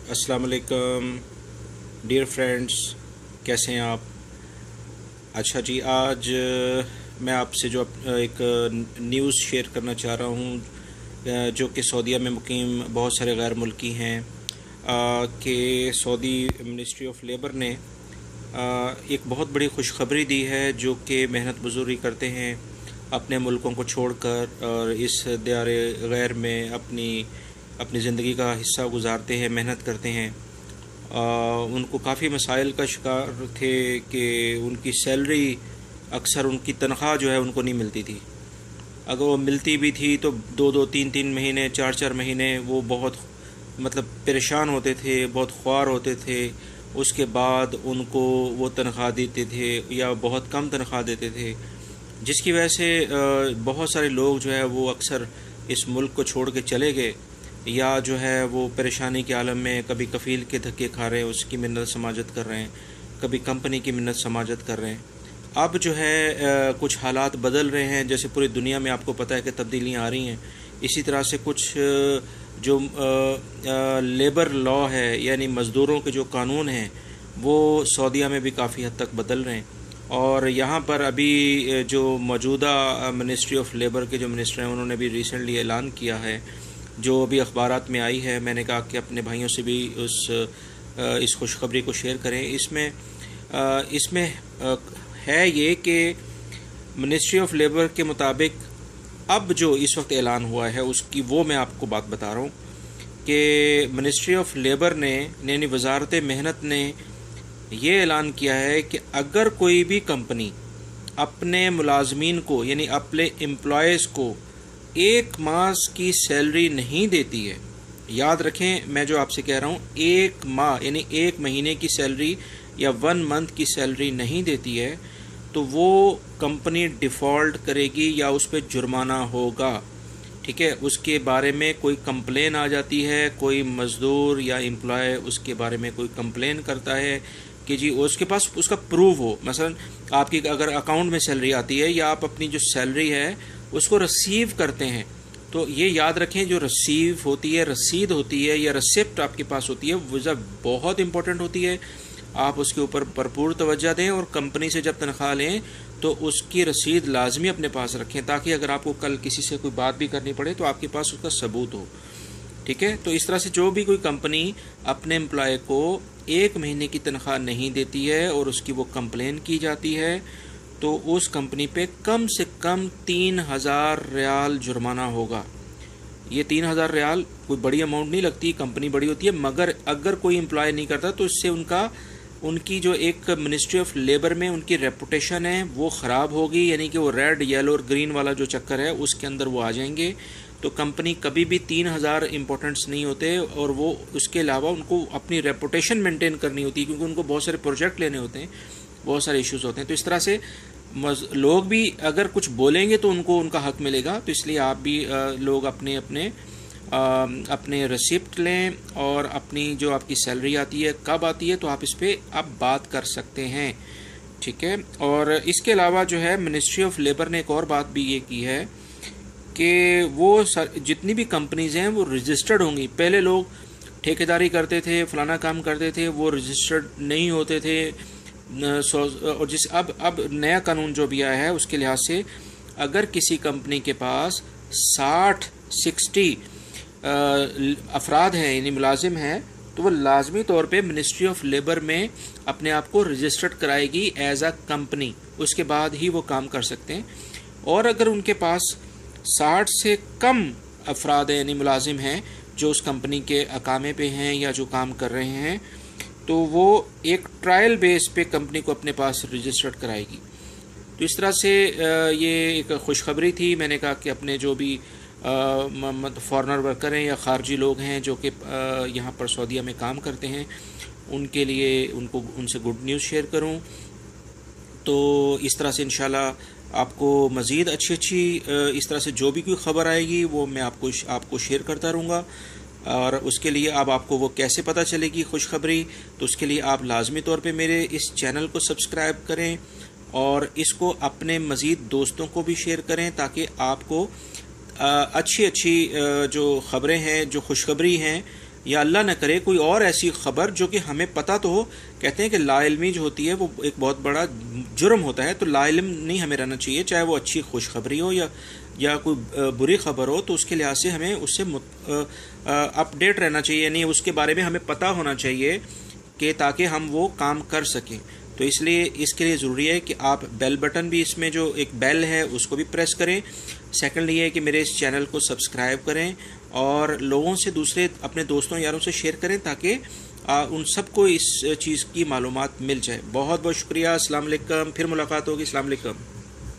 अस्सलाम वालेकुम dear friends, कैसे हैं आप। अच्छा जी, आज मैं आपसे जो एक न्यूज़ शेयर करना चाह रहा हूँ, जो कि सऊदीया में मुकीम बहुत सारे गैर मुल्की हैं, कि सऊदी मिनिस्ट्री ऑफ लेबर ने एक बहुत बड़ी खुशखबरी दी है। जो कि मेहनत मजदूरी करते हैं अपने मुल्कों को छोड़कर और इस दियार गैर में अपनी ज़िंदगी का हिस्सा गुजारते हैं, मेहनत करते हैं। उनको काफ़ी मसाइल का शिकार थे कि उनकी सैलरी, अक्सर उनकी तनख्वाह जो है उनको नहीं मिलती थी। अगर वो मिलती भी थी तो दो दो तीन तीन महीने, चार चार महीने वो बहुत परेशान होते थे, बहुत ख्वार होते थे। उसके बाद उनको वो तनख्वाह देते थे या बहुत कम तनख्वाह देते थे, जिसकी वजह से बहुत सारे लोग जो है वो अक्सर इस मुल्क को छोड़ के चले गए, या जो है वो परेशानी के आलम में कभी कफ़ील के धक्के खा रहे हैं, उसकी मिन्नत समाजत कर रहे हैं, कभी कंपनी की मिन्नत समाजत कर रहे हैं। अब जो है कुछ हालात बदल रहे हैं, जैसे पूरी दुनिया में आपको पता है कि तब्दीलियाँ आ रही हैं। इसी तरह से कुछ जो लेबर लॉ है, यानी मज़दूरों के जो कानून हैं, वो सऊदीया में भी काफ़ी हद तक बदल रहे हैं। और यहाँ पर अभी जो मौजूदा मिनिस्ट्री ऑफ लेबर के जो मिनिस्टर हैं, उन्होंने भी रिसेंटली ऐलान किया है, जो अभी अखबारात में आई है। मैंने कहा कि अपने भाइयों से भी इस खुशखबरी को शेयर करें। इसमें है ये कि मिनिस्ट्री ऑफ लेबर के मुताबिक अब जो इस वक्त ऐलान हुआ है उसकी मैं आपको बात बता रहा हूँ कि मिनिस्ट्री ऑफ लेबर ने, यानी वजारत मेहनत ने ये ऐलान किया है कि अगर कोई भी कंपनी अपने मुलाजमीन को, यानी अपने एम्प्लॉयज़ को एक मास की सैलरी नहीं देती है, याद रखें मैं जो आपसे कह रहा हूँ, एक माह यानी एक महीने की सैलरी या 1 मंथ की सैलरी नहीं देती है, तो वो कंपनी डिफ़ॉल्ट करेगी या उस पर जुर्माना होगा। ठीक है, उसके बारे में कोई कंप्लेन आ जाती है, कोई मज़दूर या एम्प्लॉय उसके बारे में कोई कंप्लेन करता है कि जी उसके पास उसका प्रूफ हो। मसलन आपकी अगर अकाउंट में सैलरी आती है या आप अपनी जो सैलरी है उसको रिसीव करते हैं, तो ये याद रखें, जो रिसीव होती है, रसीद होती है या रिसिप्ट आपके पास होती है, वो बहुत इंपॉर्टेंट होती है। आप उसके ऊपर भरपूर तवज्जो दें और कंपनी से जब तनख्वाह लें तो उसकी रसीद लाजमी अपने पास रखें, ताकि अगर आपको कल किसी से कोई बात भी करनी पड़े तो आपके पास उसका सबूत हो। ठीक है, तो इस तरह से जो भी कोई कंपनी अपने एम्प्लॉय को एक महीने की तनख्वाह नहीं देती है और उसकी वो कंप्लेन की जाती है, तो उस कंपनी पे कम से कम 3000 रियाल जुर्माना होगा। ये 3000 रियाल कोई बड़ी अमाउंट नहीं लगती, कंपनी बड़ी होती है, मगर अगर कोई एम्प्लॉय नहीं करता तो इससे उनकी जो एक मिनिस्ट्री ऑफ लेबर में उनकी रेपुटेशन है वो ख़राब होगी, यानी कि वो रेड, येलो और ग्रीन वाला जो चक्कर है उसके अंदर वो आ जाएंगे। तो कंपनी कभी भी 3000 इम्पोर्टेंट्स नहीं होते, और वो उसके अलावा उनको अपनी रेपुटेशन मेंटेन करनी होती है, क्योंकि उनको बहुत सारे प्रोजेक्ट लेने होते हैं, बहुत सारे इश्यूज़ होते हैं। तो इस तरह से लोग भी अगर कुछ बोलेंगे तो उनको उनका हक मिलेगा। तो इसलिए आप भी लोग अपने रिसिप्ट लें, और अपनी जो आपकी सैलरी आती है कब आती है तो आप इस पर आप बात कर सकते हैं। ठीक है, और इसके अलावा जो है मिनिस्ट्री ऑफ लेबर ने एक और बात भी ये की है कि वो जितनी भी कंपनीज़ हैं वो रजिस्टर्ड होंगी। पहले लोग ठेकेदारी करते थे, फलाना काम करते थे, वो रजिस्टर्ड नहीं होते थे। और अब नया कानून जो भी आया है उसके लिहाज से अगर किसी कंपनी के पास 60 अफराद हैं, यानी मुलाजिम हैं, तो वो लाजमी तौर पे मिनिस्ट्री ऑफ लेबर में अपने आप को रजिस्टर्ड कराएगी एज अ कंपनी, उसके बाद ही वो काम कर सकते हैं। और अगर उनके पास 60 से कम अफराद हैं, यानी मुलाजिम हैं, जो उस कंपनी के अकामे पे हैं या जो काम कर रहे हैं, तो वो एक ट्रायल बेस पे कंपनी को अपने पास रजिस्टर्ड कराएगी। तो इस तरह से ये एक खुशखबरी थी। मैंने कहा कि अपने जो भी फॉरेनर वर्कर हैं या ख़ारजी लोग हैं जो कि यहाँ पर सऊदीया में काम करते हैं, उनके लिए उनसे गुड न्यूज़ शेयर करूँ। तो इस तरह से इंशाल्लाह आपको मज़ीद अच्छी इस तरह से जो भी कोई ख़बर आएगी वो मैं आपको शेयर करता रहूँगा। और उसके लिए अब आपको वो कैसे पता चलेगी खुशखबरी, तो उसके लिए आप लाजमी तौर पे मेरे इस चैनल को सब्सक्राइब करें और इसको अपने मज़ीद दोस्तों को भी शेयर करें, ताकि आपको अच्छी जो ख़बरें हैं, जो खुशखबरी हैं, یا اللہ نہ کرے کوئی اور ایسی خبر جو کہ ہمیں پتہ تو ہو. کہتے ہیں کہ لا علمی جو ہوتی ہے وہ ایک بہت بڑا جرم ہوتا ہے، تو لا علم نہیں ہمیں رہنا چاہیے، چاہے وہ اچھی خوشخبری ہو یا کوئی بری خبر ہو. تو اس کے لحاظ سے ہمیں اس سے اپ ڈیٹ رہنا چاہیے، یعنی اس کے بارے میں ہمیں پتہ ہونا چاہیے کہ تاکہ ہم وہ کام کر سکیں. تو اس لیے اس کے لیے ضروری ہے کہ آپ بیل بٹن بھی، اس میں جو ایک بیل ہے اس کو بھی پریس کریں. سیکنڈ یہ ہے کہ میرے اس چینل کو سبسکرائب کریں اور لوگوں سے، دوسرے اپنے دوستوں یاروں سے شیئر کریں تاکہ ان سب کو اس چیز کی معلومات مل جائے. بہت بہت شکریہ. السلام علیکم. پھر ملاقات ہوگی. السلام علیکم.